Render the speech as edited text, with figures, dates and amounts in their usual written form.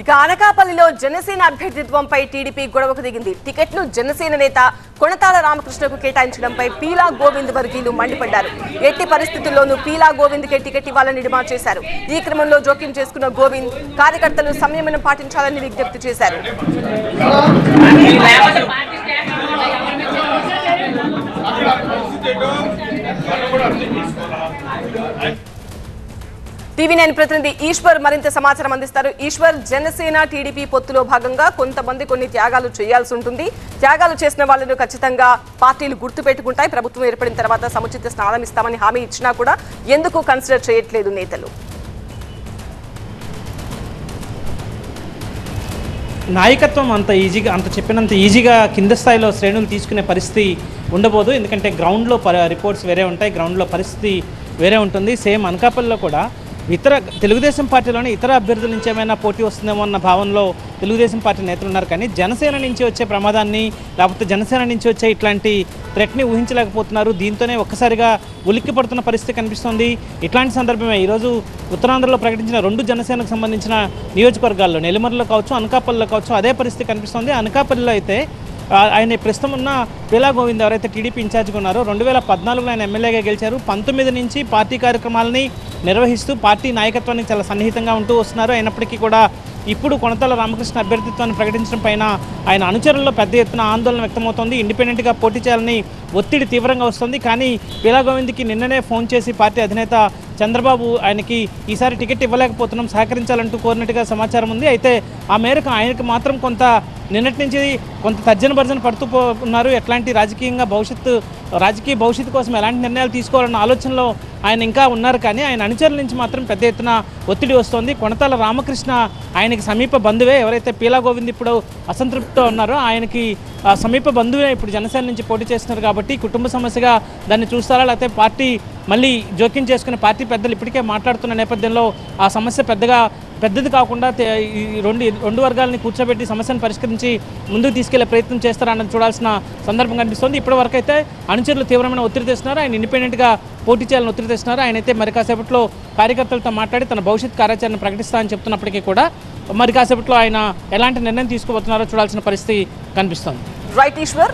ఇక అనకాపల్లిలో జనసేన అభ్యర్థిత్వంపై టీడీపీ గొడవకు దిగింది. టికెట్ను జనసేన నేత కొణతాల రామకృష్ణకు కేటాయించడంపై పీలా గోవింద్ వర్గీయులు మండిపడ్డారు. ఎట్టి పరిస్థితుల్లోనూ పీలా గోవింద్కే టికెట్ ఇవ్వాలని డిమాండ్ చేశారు. ఈ క్రమంలో జోక్యం చేసుకున్న గోవింద్ కార్యకర్తలు సంయమనం పాటించాలని విజ్ఞప్తి చేశారు. టీవీ9 ప్రతినిధి ఈశ్వర్ మరింత సమాచారం అందిస్తారు. ఈశ్వర్, జనసేన టీడీపీ పొత్తులో భాగంగా కొంతమంది కొన్ని త్యాగాలు చేయాల్సి ఉంటుంది. త్యాగాలు చేసిన వాళ్ళను ఖచ్చితంగా పార్టీలు గుర్తుపెట్టుకుంటాయి. ప్రభుత్వం ఏర్పడిన తర్వాత సముచిత స్థానం ఇస్తామని హామీ ఇచ్చినా కూడా ఎందుకు కన్సిడర్ చేయట్లేదు నేతలు? నాయకత్వం అంత చెప్పినంత ఈజీగా కింద స్థాయిలో శ్రేణులు తీసుకునే పరిస్థితి ఉండబోదు. ఎందుకంటే గ్రౌండ్లో రిపోర్ట్స్ వేరే ఉంటాయి, గ్రౌండ్లో పరిస్థితి వేరే ఉంటుంది. సేమ్ అనకాపల్లిలో కూడా తెలుగుదేశం పార్టీలోని ఇతర అభ్యర్థుల నుంచి ఏమైనా పోటీ వస్తుందేమో అన్న భావనలో తెలుగుదేశం పార్టీ నేతలు ఉన్నారు. కానీ జనసేన నుంచి వచ్చే ప్రమాదాన్ని, లేకపోతే జనసేన నుంచి వచ్చే ఇట్లాంటి థ్రెట్ని ఊహించలేకపోతున్నారు. దీంతోనే ఒక్కసారిగా ఉలిక్కి పడుతున్న పరిస్థితి కనిపిస్తుంది. ఇట్లాంటి సందర్భమే ఈరోజు ఉత్తరాంధ్రలో ప్రకటించిన 2 జనసేనకు సంబంధించిన నియోజకవర్గాల్లో నెల్లిమర్లో కావచ్చు, అనకాపల్లిలో కావచ్చు అదే పరిస్థితి కనిపిస్తుంది. అనకాపల్లిలో అయితే ఆయన ప్రస్తుతం ఉన్న పీలా గోవింద్ ఎవరైతే టీడీపీ ఇన్ఛార్జ్గా ఉన్నారో 2014లో ఆయన ఎమ్మెల్యేగా గెలిచారు. 19 నుంచి పార్టీ కార్యక్రమాలని నిర్వహిస్తూ పార్టీ నాయకత్వానికి చాలా సన్నిహితంగా ఉంటూ వస్తున్నారు. అయినప్పటికీ కూడా ఇప్పుడు కొణతాల రామకృష్ణ అభ్యర్థిత్వాన్ని ప్రకటించడం పైన ఆయన అనుచరుల్లో పెద్ద ఎత్తున ఆందోళన వ్యక్తమవుతోంది. ఇండిపెండెంట్గా పోటీ చేయాలని ఒత్తిడి తీవ్రంగా వస్తుంది. కానీ పీలా గోవింద్కి నిన్ననే ఫోన్ చేసి పార్టీ అధినేత చంద్రబాబు ఆయనకి ఈసారి టికెట్ ఇవ్వలేకపోతున్నాం, సహకరించాలంటూ కోరినట్టుగా సమాచారం ఉంది. అయితే ఆ మేరకు ఆయనకు మాత్రం నిన్నటి నుంచి కొంత తర్జన భర్జన పడుతూ ఉన్నారు. ఎట్లాంటి రాజకీయ భవిష్యత్తు కోసం ఎలాంటి నిర్ణయాలు తీసుకోవాలన్న ఆలోచనలో ఆయన ఇంకా ఉన్నారు. కానీ ఆయన అనుచరుల నుంచి మాత్రం పెద్ద ఎత్తున ఒత్తిడి వస్తోంది. కొణతాల రామకృష్ణ ఆయనకి సమీప బంధువే. ఎవరైతే పీలా గోవింద్ ఇప్పుడు అసంతృప్తితో ఉన్నారో ఆయనకి సమీప బంధువే ఇప్పుడు జనసేన నుంచి పోటీ చేస్తున్నారు. కాబట్టి కుటుంబ సమస్యగా దాన్ని చూస్తారా, లేకపోతే పార్టీ మళ్ళీ జోక్యం చేసుకునే పార్టీ పెద్దలు ఇప్పటికే మాట్లాడుతున్న నేపథ్యంలో ఆ సమస్య పెద్దది కాకుండా ఈ రెండు వర్గాలని కూర్చోబెట్టి సమస్యను పరిష్కరించి ముందుకు తీసుకెళ్లే ప్రయత్నం చేస్తారన్నది చూడాల్సిన సందర్భం కనిపిస్తుంది. ఇప్పటివరకు అయితే అనుచరులు తీవ్రమైన ఒత్తిడి తెస్తున్నారు. ఆయన ఇండిపెండెంట్గా పోటీ చేయాలని ఒత్తిడి తెస్తున్నారు. ఆయన అయితే మరి కాసేపట్లో కార్యకర్తలతో మాట్లాడి తన భవిష్యత్ కార్యాచరణ ప్రకటిస్తానని చెప్తున్నప్పటికీ కూడా మరి కాసేపట్లో ఆయన ఎలాంటి నిర్ణయం తీసుకోబోతున్నారో చూడాల్సిన పరిస్థితి కనిపిస్తోంది. రైట్ ఈశ్వర్.